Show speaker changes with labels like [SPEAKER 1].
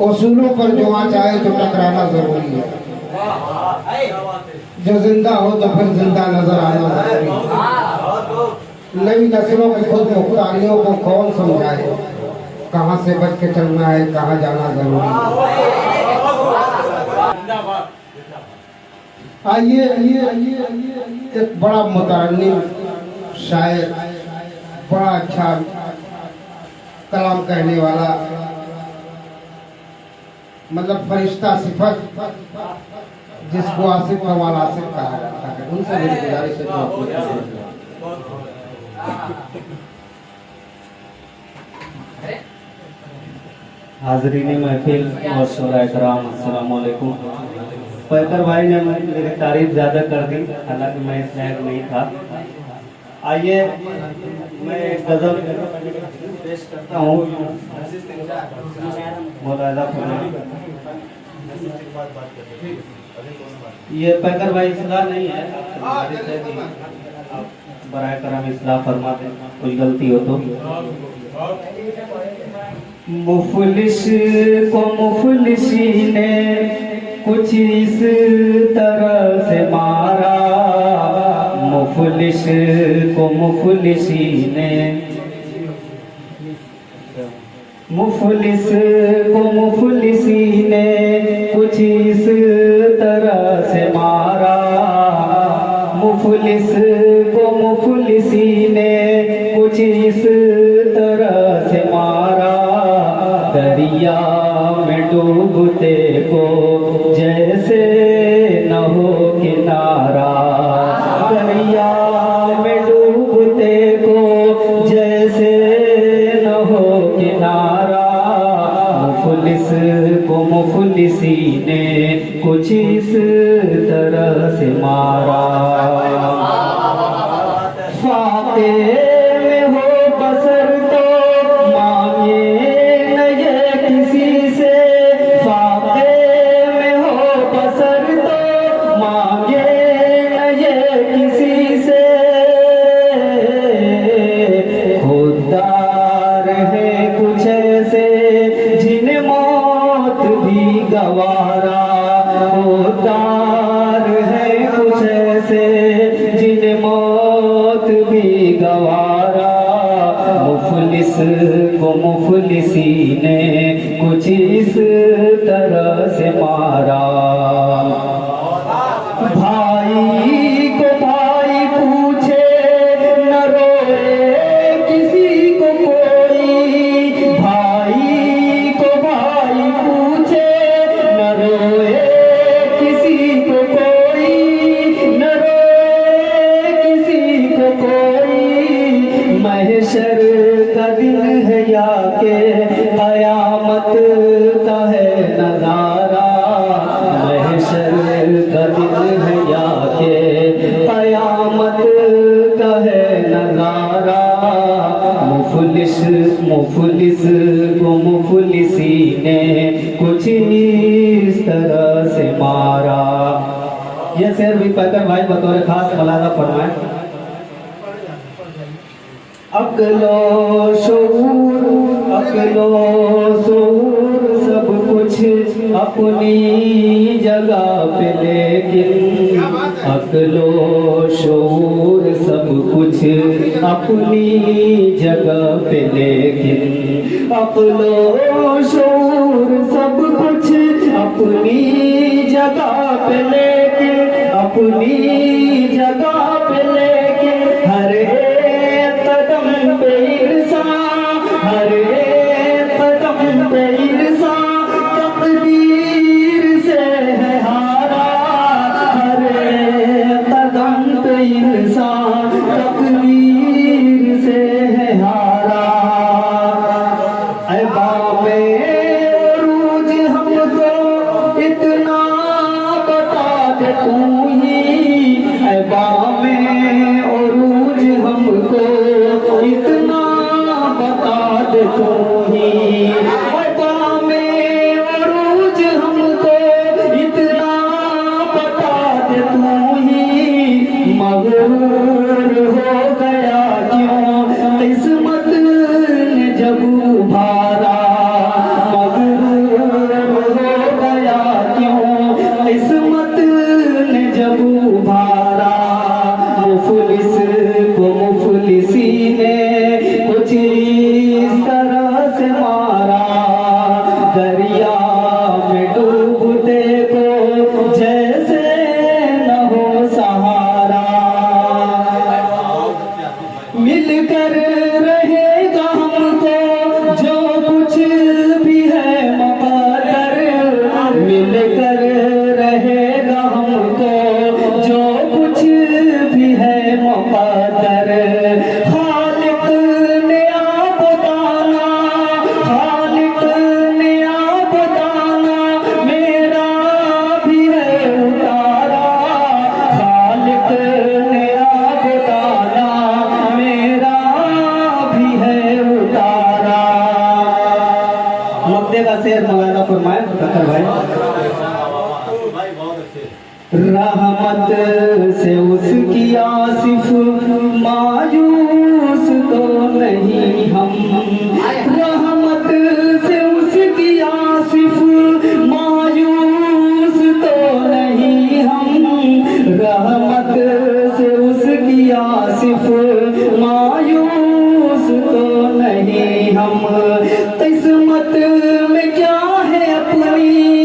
[SPEAKER 1] उसूलों पर जो आ जाए तो टकराना जरूरी है। जो जिंदा हो तो फिर जिंदा नजर आना जरूरी है। नई नस्लों की खुद मुख्तारियों को कौन समझाए, कहाँ से बच के चलना है, कहाँ जाना जरूरी है। आइए एक बड़ा मुतरन्निम शायर, बड़ा अच्छा कलाम कहने वाला, मतलब फरिश्ता सिफत जिसको आसिफ कमाल आसिफ कहा जाता है, उनसे मेरी गुजारिश है।
[SPEAKER 2] हाजरीन महफिल और शोराए कराम, अस्सलाम वालेकुम। पैकर भाई ने मेरी तारीफ ज़्यादा कर दी, हालांकि मैं इस लायक नहीं था। आइए मैं एक गज़ल पेश करता हूँ। मौलाना ये पैकर भाई इस्लाह नहीं है, बराए करम इस्लाह फरमा दें, कुछ गलती हो तो। मुफलिस को मुफलिसी ने कुछ इस तरह से मारा, मुफलिस को मुफलिसी ने, मुफलिस को मुफलिसी ने कुछ इस तरह से मारा, मुफलिस को मुफलिसी ने कुछ इस तरह से मारा। दरिया में डूबते को जैसे न हो किनारा, दरिया में डूबते को जैसे न हो किनारा, मुफलिस को मुफलिसी ने कुछ इस तरह से मारा। फाते में हो बसर तो मांगे न ये किसी से, फाते में हो बसर तो मांगे न ये किसी से, खुददार है कुछ ऐसे जिन्हें मौत भी गवारा, खुददार है कुछ ऐसे जिन्हें मौत भी गवारा, मुफलिस को मुफलिसी ने कुछ इस तरह से मारा। भाई को भाई पूछे न रोए किसी को कोई, भाई को भाई पूछे न रोए किसी को कोई, न रोए किसी को कोई। महशर का दिन है या के कयामत का है नजारा, महशर का दिन है या के कयामत का है नजारा, मुफलिस मुफलिस को मुफलिसी ने कुछ इस तरह से मारा। यह शेर भी पैकर भाई बतौर खास मलाजा फरमाए। अक्लो शऊर अक्लो शऊर सब कुछ अपनी जगह पे, लेकिन अक्लो शऊर सब कुछ अपनी जगह पे, लेकिन अक्लो शऊर सब कुछ अपनी जगह पे, लेकिन अपनी जगह पे, लेकिन हर कदम पे इंसान, हर कदम पे इंसान तकदीर से है हारा, हर कदम पे इंसान तकदीर से है हारा। ऐ बाबे उरूज हमको इतना बता दे तू ही, ऐ बाबे उरूज हमको इतना बता दे तू ही, बामे उरूज हमको इतना बता दे तू ही। मगरूर हो गया क्यों किस्मत ने जब उभारा, आगे का शेर मौलाना फरमाए फकर भाई। रहमत से उसकी आसिफ मायूस तो नहीं हम, रहमत से उसकी आसिफ मायूस तो नहीं हम, रहमत से उसकी आसिफ मायूस तो नहीं हम। किस्मत में क्या है अपनी